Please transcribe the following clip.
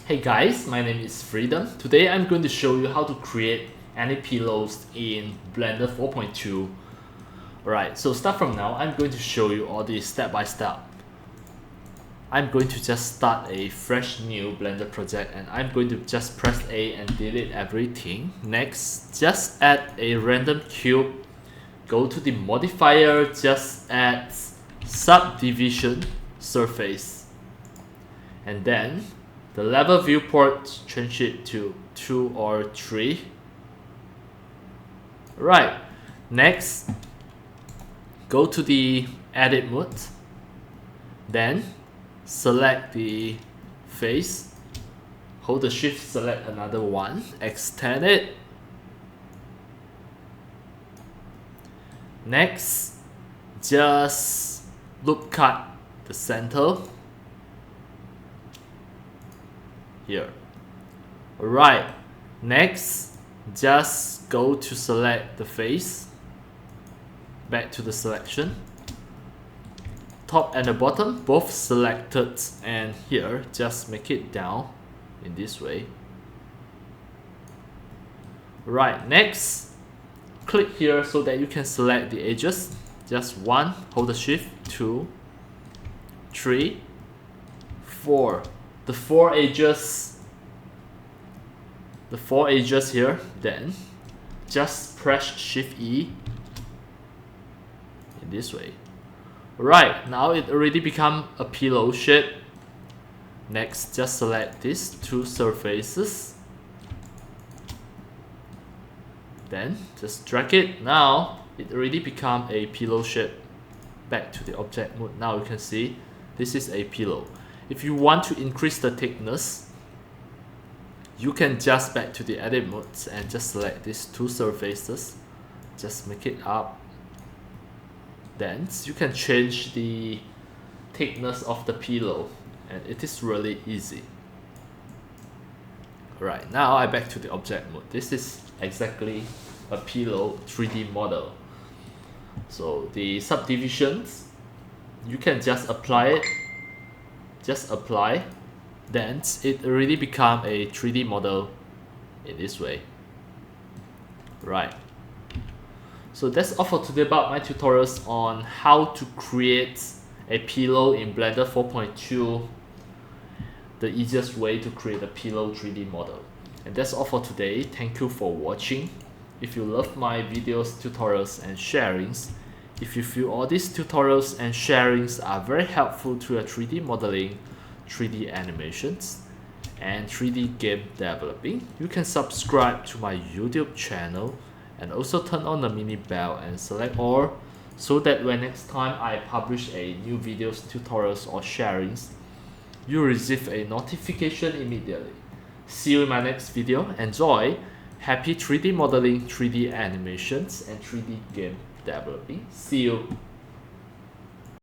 Hey guys, my name is Freedom. Today I'm going to show you how to create any pillows in Blender 4.2. Alright, so start from now. I'm going to show you all this step by step. I'm going to just start a fresh new Blender project and I'm going to just press A and delete everything. Next, just add a random cube. Go to the modifier, just add subdivision surface. And then the level viewport, change it to 2 or 3. Right. Next, go to the edit mode. Then select the face. Hold the shift, select another one. Extend it. Next, just loop cut the center. Here. Alright, next, just go to select the face, back to the selection, top and the bottom both selected, and here just make it down in this way. Right, next, click here so that you can select the edges. Just 1, hold the shift, 2, 3, 4. The four edges here, then just press Shift E in this way. Right, now it already become a pillow shape. Next, just select these two surfaces, then just drag it. Now it already become a pillow shape. Back to the object mode. Now you can see this is a pillow. If you want to increase the thickness, you can just back to the edit mode and just select these two surfaces. Just make it up. Then you can change the thickness of the pillow, and it is really easy. Right, now I back to the object mode. This is exactly a pillow 3D model. So the subdivisions, you can just apply it. Just apply, then it already become a 3D model in this way. Right. So that's all for today about my tutorials on how to create a pillow in Blender 4.2. The easiest way to create a pillow 3D model. And that's all for today. Thank you for watching. If you love my videos, tutorials and sharings, if you feel all these tutorials and sharings are very helpful to your 3D modeling, 3D animations, and 3D game developing, you can subscribe to my YouTube channel and also turn on the mini bell and select all, so that when next time I publish a new videos, tutorials or sharings, you receive a notification immediately. See you in my next video. Enjoy! Happy 3D modeling, 3D animations and 3D game developing. See you!